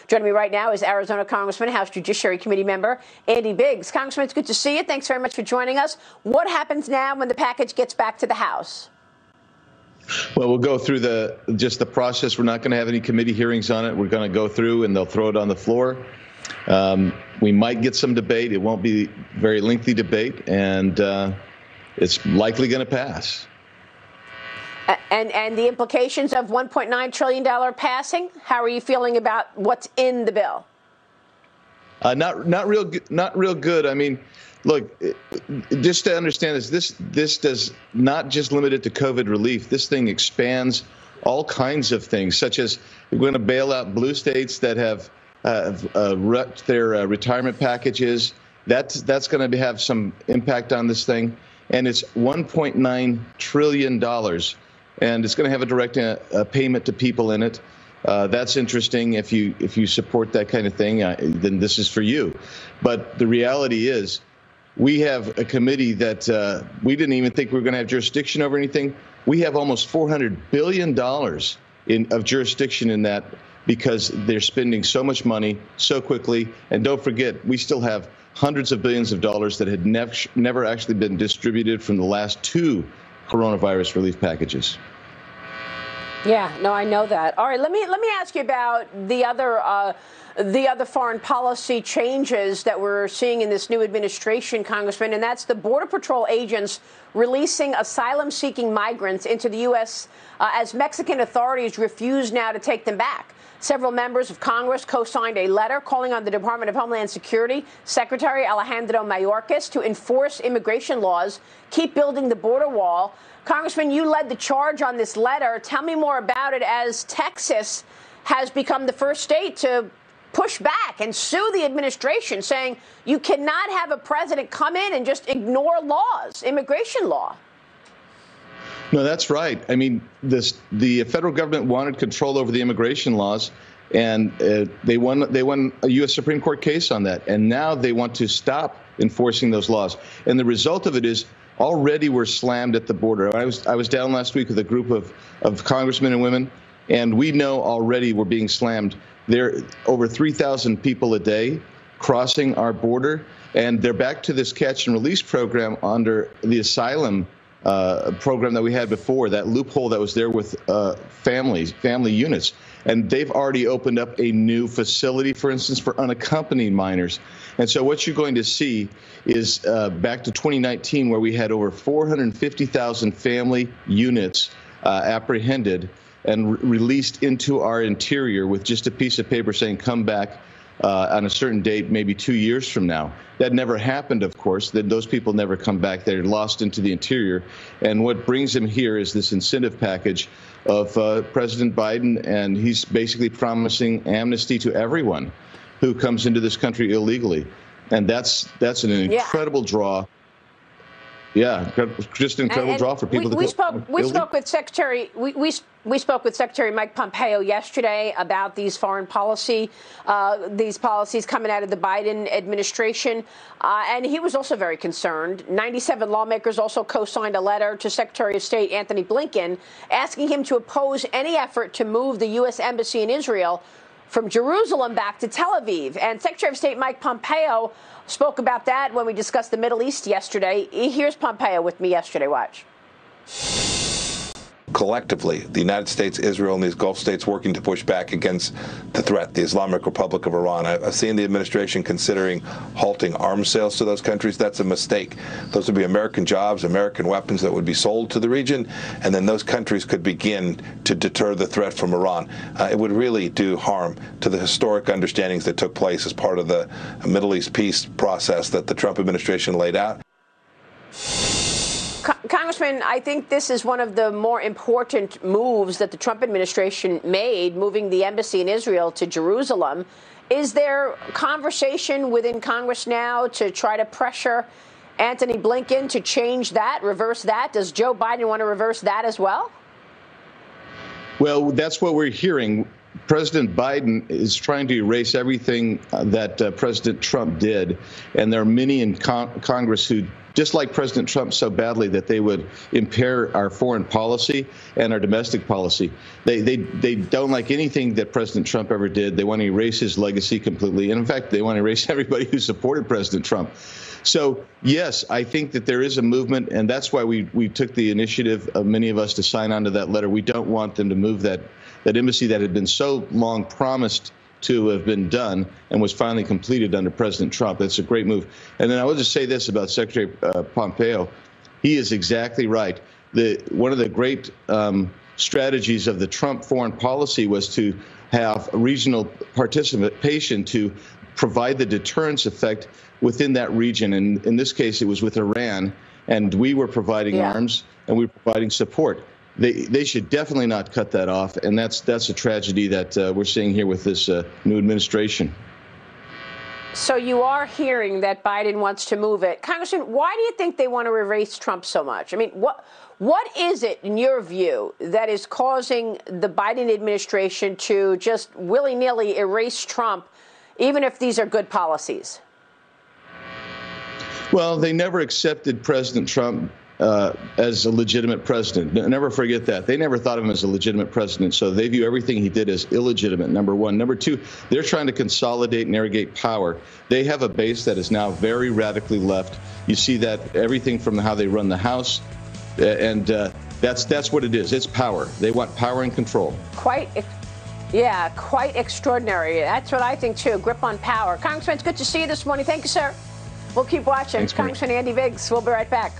Joining me right now is Arizona Congressman, House Judiciary Committee member Andy Biggs. Congressman, it's good to see you. Thanks very much for joining us. What happens now when the package gets back to the House? Well, we'll go through just the process. We're not going to have any committee hearings on it. We're going to go through and they'll throw it on the floor. We might get some debate. It won't be very lengthy debate, and it's likely going to pass. And the implications of $1.9 trillion passing, how are you feeling about what's in the bill? Not real good. I mean, look, just to understand this does not just limit it to COVID relief. This thing expands all kinds of things, such as we're going to bail out blue states that have wrecked their retirement packages. That's going to have some impact on this thing. And it's $1.9 trillion. And it's going to have a direct payment to people in it. That's interesting. If you support that kind of thing, then this is for you. But the reality is, we have a committee that we didn't even think we were going to have jurisdiction over anything. We have almost $400 billion of jurisdiction in that because they're spending so much money so quickly. And don't forget, we still have hundreds of billions of dollars that had never actually been distributed from the last two coronavirus relief packages. Yeah, no, I know that. All right, let me ask you about the other foreign policy changes that we're seeing in this new administration, Congressman, and that's the Border Patrol agents releasing asylum-seeking migrants into the U.S. As Mexican authorities refuse now to take them back. Several members of Congress co-signed a letter calling on the Department of Homeland Security Secretary Alejandro Mayorkas to enforce immigration laws, keep building the border wall. Congressman, you led the charge on this letter. Tell me more about it, as Texas has become the first state to push back and sue the administration, saying you cannot have a president come in and just ignore laws, immigration law. No, that's right. I mean, the federal government wanted control over the immigration laws, and they won a U.S. Supreme Court case on that. And now they want to stop enforcing those laws. And the result of it is already we're slammed at the border. I was down last week with a group of congressmen and women, and we know already we're being slammed. There are over 3,000 people a day crossing our border, and they're back to this catch and release program under the asylum program that we had before, that loophole that was there with family units. And they've already opened up a new facility, for instance, for unaccompanied minors. And so what you're going to see is back to 2019, where we had over 450,000 family units apprehended and released into our interior with just a piece of paper saying, come back on a certain date, maybe 2 years from now. That never happened, of course. Then those people never come back. They're lost into the interior. And what brings them here is this incentive package of President Biden, and he's basically promising amnesty to everyone who comes into this country illegally. And that's an incredible draw. Yeah, just an incredible draw for people. We spoke with Secretary Mike Pompeo yesterday about these foreign policy, these policies coming out of the Biden administration, and he was also very concerned. 97 lawmakers also co-signed a letter to Secretary of State Anthony Blinken asking him to oppose any effort to move the U.S. Embassy in Israel from Jerusalem back to Tel Aviv. And Secretary of State Mike Pompeo spoke about that when we discussed the Middle East yesterday. Here's Pompeo with me yesterday. Watch. Collectively, the United States, Israel, and these Gulf states working to push back against the threat, the Islamic Republic of Iran. I've seen the administration considering halting arms sales to those countries. That's a mistake. Those would be American jobs, American weapons that would be sold to the region, and then those countries could begin to deter the threat from Iran. It would really do harm to the historic understandings that took place as part of the Middle East peace process that the Trump administration laid out. Congressman, I think this is one of the more important moves that the Trump administration made, moving the embassy in Israel to Jerusalem. Is there conversation within Congress now to try to pressure Anthony Blinken to change that, reverse that? Does Joe Biden want to reverse that as well? Well, that's what we're hearing. President Biden is trying to erase everything that President Trump did. And there are many in Congress who just like President Trump so badly that they would impair our foreign policy and our domestic policy. They don't like anything that President Trump ever did. They want to erase his legacy completely. And in fact, they want to erase everybody who supported President Trump. So, yes, I think that there is a movement, and that's why we took the initiative of many of us to sign on to that letter. We don't want them to move that embassy that had been so long promised to have been done and was finally completed under President Trump. That's a great move. And then I will just say this about Secretary Pompeo. He is exactly right. One of the great strategies of the Trump foreign policy was to have regional participation to provide the deterrence effect within that region. And in this case, it was with Iran, and we were providing arms and we were providing support. They should definitely not cut that off, and that's a tragedy that we're seeing here with this new administration. So you are hearing that Biden wants to move it. Congressman, why do you think they want to erase Trump so much? I mean, what is it, in your view, that is causing the Biden administration to just willy-nilly erase Trump, even if these are good policies? Well, they never accepted President Trump as a legitimate president. Never forget that. They never thought of him as a legitimate president, so they view everything he did as illegitimate, number one. Number two, they're trying to consolidate and irrigate power. They have a base that is now very radically left. You see that everything from how they run the House, and that's what it is. It's power. They want power and control. Quite extraordinary. That's what I think, too. Grip on power. Congressman, it's good to see you this morning. Thank you, sir. We'll keep watching. Thanks, Congressman Andy Biggs. We'll be right back.